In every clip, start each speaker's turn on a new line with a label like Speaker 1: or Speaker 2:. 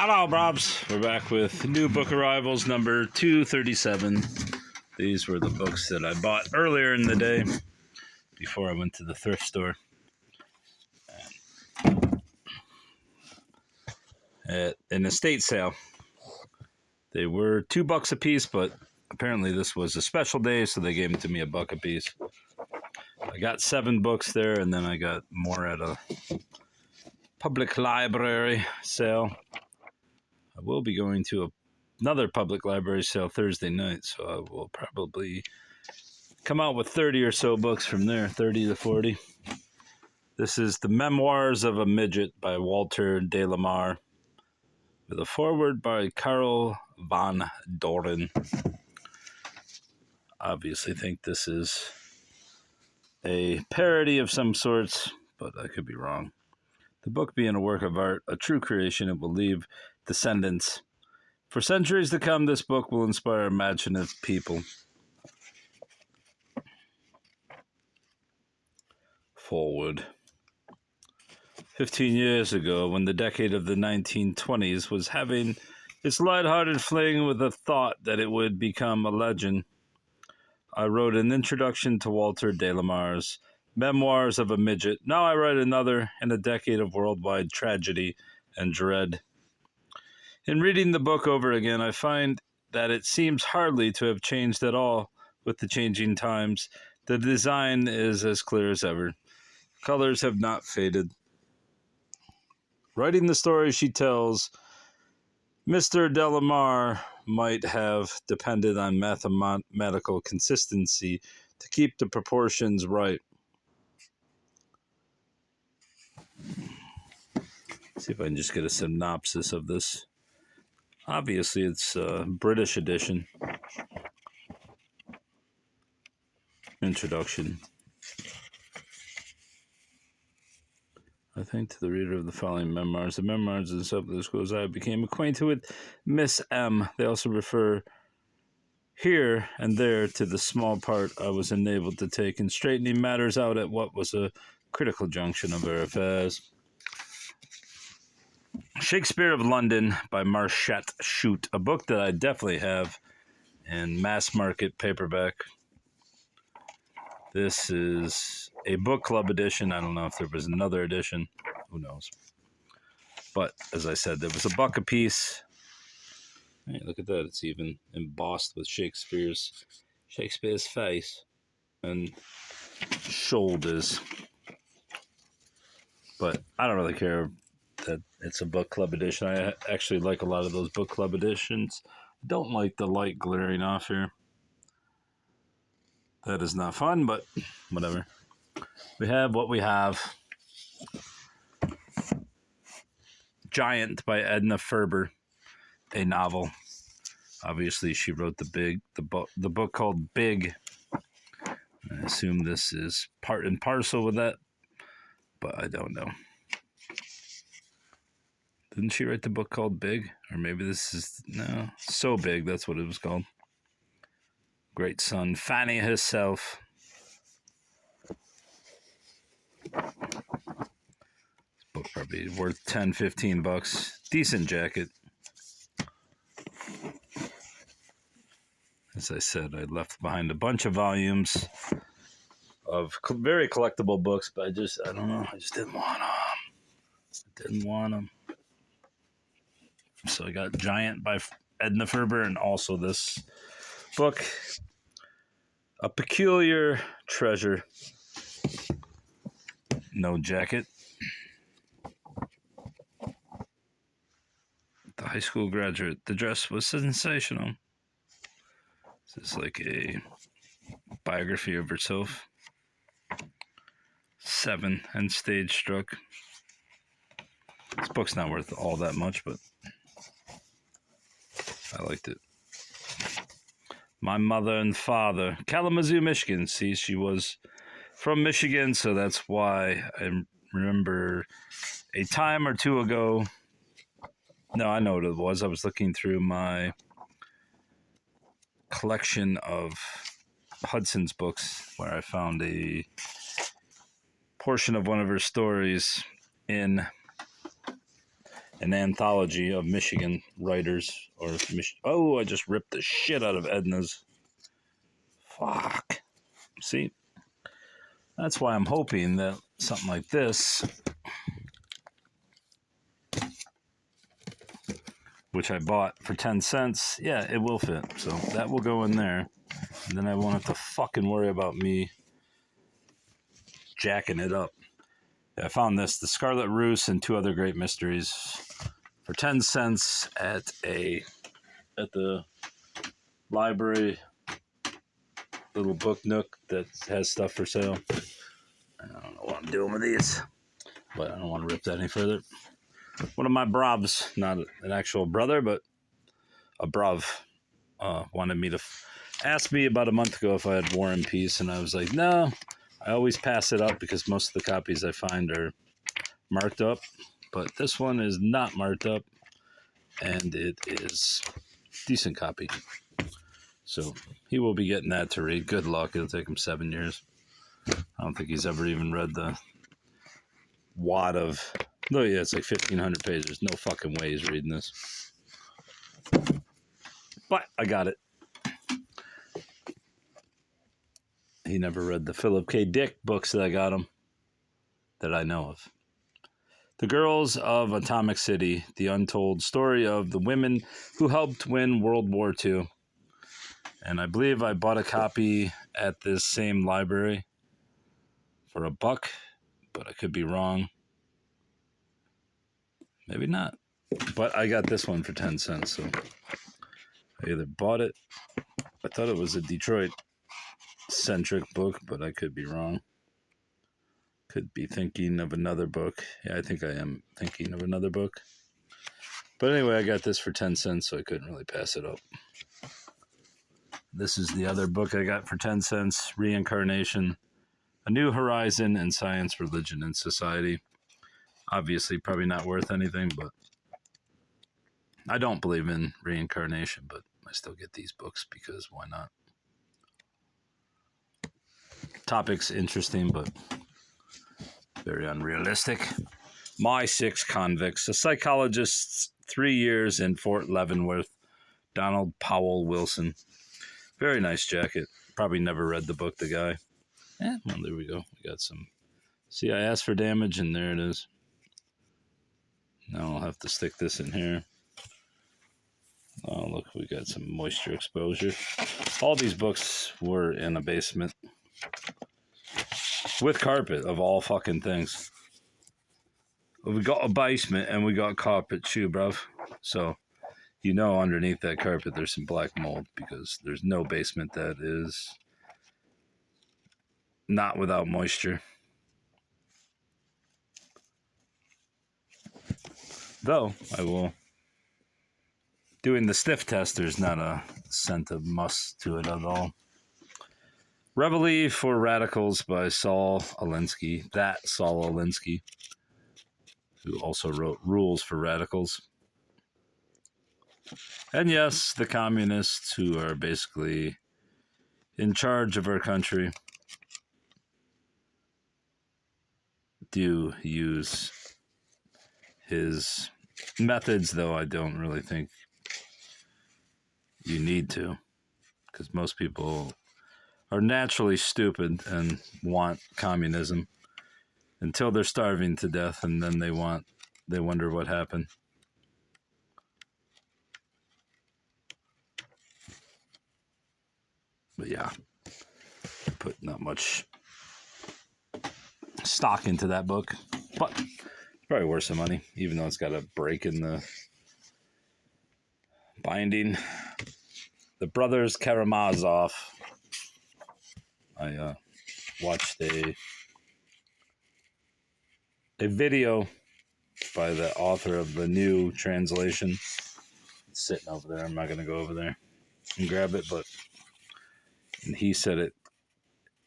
Speaker 1: Hello, Brobs. We're back with new book arrivals, number 237. These were the books that I bought earlier in the day before I went to the thrift store. At an estate sale. They were $2 a piece, but apparently this was a special day, so they gave them to me $1 a piece. I got 7 books there, and then I got more at a public library sale. I will be going to another public library sale Thursday night, so I will probably come out with 30 or so books from there, 30 to 40. This is The Memoirs of a Midget by Walter de la Mare, with a foreword by Karl von Doren. Obviously think this is a parody of some sorts, but I could be wrong. The book being a work of art, a true creation, it will leave descendants. For centuries to come, this book will inspire imaginative people. Forward. 15 years ago, when the decade of the 1920s was having its lighthearted fling with the thought that it would become a legend, I wrote an introduction to Walter de la Mare's Memoirs of a Midget. Now I write another in a decade of worldwide tragedy and dread. In reading the book over again, I find that it seems hardly to have changed at all with the changing times. The design is as clear as ever. Colors have not faded. Writing the story she tells, Mr. de la Mare might have depended on mathematical consistency to keep the proportions right. See if I can just get a synopsis of this. Obviously, it's a British edition. Introduction. I think to the reader of the following memoirs. The memoirs of the subject goes, I became acquainted with Miss M. They also refer here and there to the small part I was enabled to take in straightening matters out at what was a critical junction of her affairs. Shakespeare of London by Marchette Chute, a book that I definitely have in mass market paperback. This is a book club edition. I don't know if there was another edition. Who knows? But as I said, there was $1 a piece. Hey, look at that. It's even embossed with Shakespeare's face and shoulders. But I don't really care that it's a book club edition. I actually like a lot of those book club editions. I don't like the light glaring off here. That is not fun, but whatever. We have what we have. Giant by Edna Ferber, a novel. Obviously, she wrote the book called Big. I assume this is part and parcel with that, but I don't know. Didn't she write the book called Big? Or maybe this is, no, So Big, that's what it was called. Great son, Fanny herself. This book probably worth $10-15. Decent jacket. As I said, I left behind a bunch of volumes of very collectible books, but I don't know, I just didn't want them. So I got Giant by Edna Ferber and also this book, A Peculiar Treasure. No jacket. The high school graduate. The dress was sensational. This is like a biography of herself. 7 and stage struck. This book's not worth all that much, but I liked it. My Mother and Father, Kalamazoo, Michigan. See, she was from Michigan, so that's why I remember a time or two ago. No, I know what it was. I was looking through my collection of Hudson's books where I found a portion of one of her stories in an anthology of Michigan writers. Oh, I just ripped the shit out of Edna's. Fuck. See? That's why I'm hoping that something like this, which I bought for 10 cents, yeah, it will fit. So that will go in there. And then I won't have to fucking worry about me jacking it up. I found this, The Scarlet Ruse and Two Other Great Mysteries, for 10 cents at the library little book nook that has stuff for sale. I don't know what I'm doing with these, but I don't want to rip that any further. One of my brovs, not an actual brother, but a brov, wanted me to ask me about a month ago if I had War and Peace, and I was like, no. I always pass it up because most of the copies I find are marked up, but this one is not marked up, and it is a decent copy. So he will be getting that to read. Good luck. It'll take him 7 years. I don't think he's ever even read the wad of... No, yeah, it's like 1,500 pages. No fucking way he's reading this. But I got it. He never read the Philip K. Dick books that I got him, that I know of. The Girls of Atomic City, the untold story of the women who helped win World War II. And I believe I bought a copy at this same library for $1, but I could be wrong. Maybe not. But I got this one for 10 cents, so I either bought it. I thought it was a Detroit-centric book, but I could be wrong. Could be thinking of another book. Yeah, I think I am thinking of another book. But anyway, I got this for 10 cents, so I couldn't really pass it up. This is the other book I got for 10 cents, Reincarnation, A New Horizon in Science, Religion, and Society. Obviously, probably not worth anything, but I don't believe in reincarnation, but I still get these books because why not? Topic's interesting, but very unrealistic. My Six Convicts, a psychologist's 3 years in Fort Leavenworth, Donald Powell Wilson. Very nice jacket. Probably never read the book, the guy. Well, there we go. We got some. See, I asked for damage, and there it is. Now I'll have to stick this in here. Oh, look, we got some moisture exposure. All these books were in a basement. With carpet, of all fucking things. We got a basement, and we got carpet too, bruv. So, you know underneath that carpet there's some black mold, because there's no basement that is not without moisture. Though, I will... Doing the sniff test, there's not a scent of musk to it at all. Reveille for Radicals by Saul Alinsky. That Saul Alinsky, who also wrote Rules for Radicals. And yes, the communists who are basically in charge of our country do use his methods, though I don't really think you need to, because most people are naturally stupid and want communism until they're starving to death, and then they wonder what happened. But yeah, put not much stock into that book, but it's probably worth some money, even though it's got a break in the binding. The Brothers Karamazov. I watched a video by the author of the new translation. It's sitting over there. I'm not going to go over there and grab it, but he said it.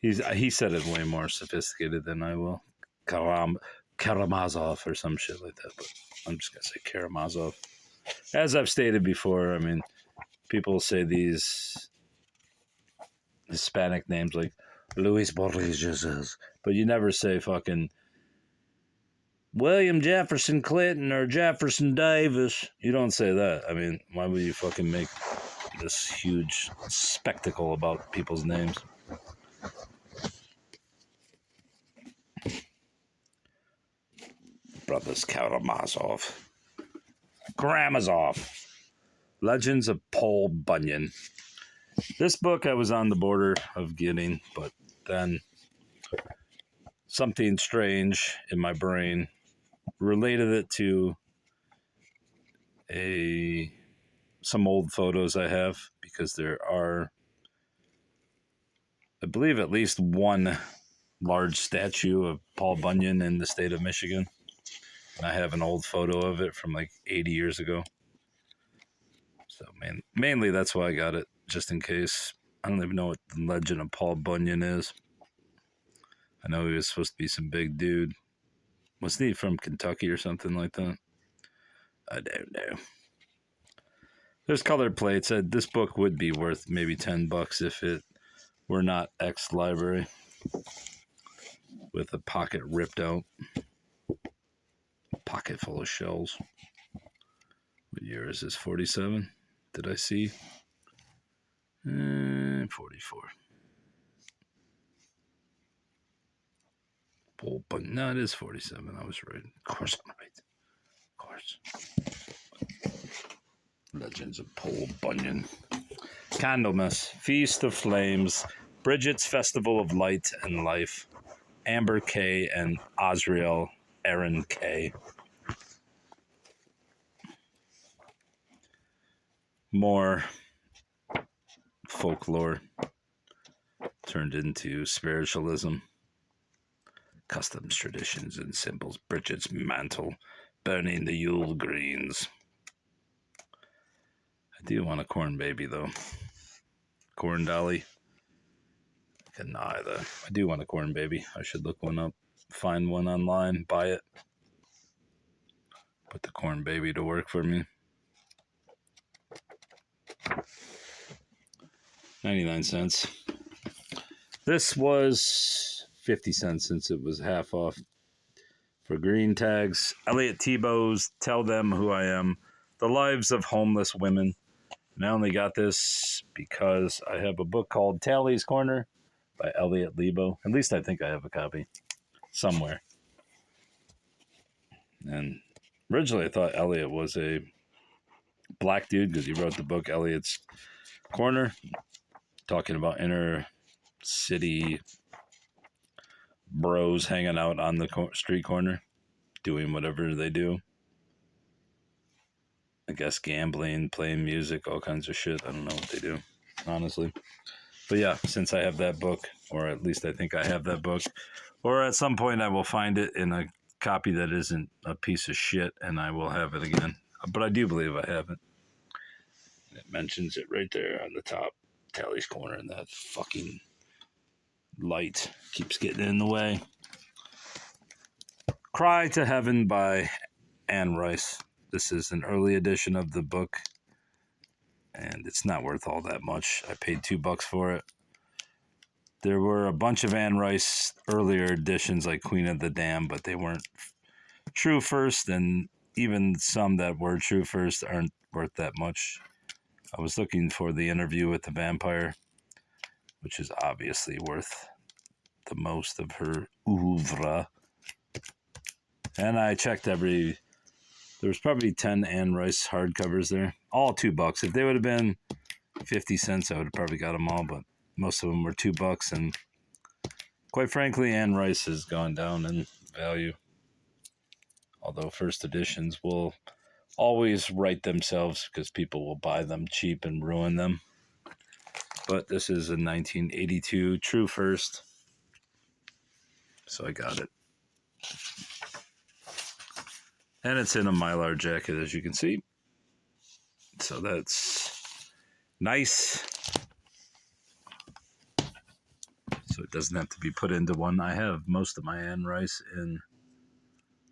Speaker 1: He said it way more sophisticated than I will. Karamazov or some shit like that, but I'm just going to say Karamazov. As I've stated before, I mean, people say these Hispanic names like Luis Borges, but you never say fucking William Jefferson Clinton or Jefferson Davis. You don't say that. I mean, why would you fucking make this huge spectacle about people's names? Brothers Karamazov. Karamazov. Legends of Paul Bunyan. This book I was on the border of getting, but then something strange in my brain related it to some old photos I have, because there are, I believe, at least one large statue of Paul Bunyan in the state of Michigan. And I have an old photo of it from like 80 years ago. So mainly that's why I got it, just in case. I don't even know what the legend of Paul Bunyan is. I know he was supposed to be some big dude. Wasn't he from Kentucky or something like that? I don't know. There's colored plates. This book would be worth maybe $10 if it were not ex-library. With a pocket ripped out. Pocket full of shells. What year is this? 47? Did I see? 44. Paul Bunyan. No, it is 47. I was right. Of course I'm right. Of course. Legends of Paul Bunyan. Candelmas. Feast of Flames. Bridget's Festival of Light and Life. Amber K. and Osriel Aaron K. More folklore turned into spiritualism. Customs, traditions, and symbols. Bridget's mantle. Burning the Yule greens. I do want a corn baby, though. Corn dolly. I can neither. I do want a corn baby. I should look one up. Find one online. Buy it. Put the corn baby to work for me. 99 cents. This was 50 cents since it was half off. For green tags, Elliot Tebow's Tell Them Who I Am, The Lives of Homeless Women. And I only got this because I have a book called Tally's Corner by Elliot Lebo. At least I think I have a copy somewhere. And originally I thought Elliot was a black dude because he wrote the book Elliot's Corner, talking about inner city bros hanging out on the street corner, doing whatever they do. I guess gambling, playing music, all kinds of shit. I don't know what they do, honestly. But yeah, since I have that book, or at least I think I have that book, or at some point I will find it in a copy that isn't a piece of shit, and I will have it again. But I do believe I have it. It mentions it right there on the top, Tally's Corner, and that fucking light keeps getting in the way. Cry to Heaven by Anne Rice. This is an early edition of the book, and it's not worth all that much. I paid $2 for it. There were a bunch of Anne Rice earlier editions like Queen of the Dam, but they weren't true first, and even some that were true first aren't worth that much. I was looking for The Interview with the Vampire, which is obviously worth the most of her oeuvre. And I checked there was probably 10 Anne Rice hardcovers there. All $2. If they would have been 50 cents, I would have probably got them all, but most of them were $2. And quite frankly, Anne Rice has gone down in value. Although first editions will always right themselves because people will buy them cheap and ruin them. But this is a 1982 true first. So I got it. And it's in a Mylar jacket, as you can see. So that's nice. So it doesn't have to be put into one. I have most of my Anne Rice in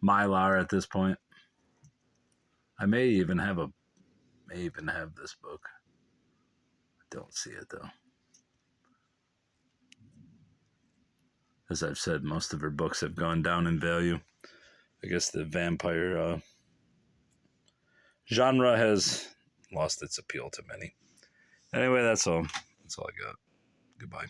Speaker 1: Mylar at this point. I may even have this book. I don't see it though. As I've said, most of her books have gone down in value. I guess the vampire genre has lost its appeal to many. Anyway, that's all. That's all I got. Goodbye.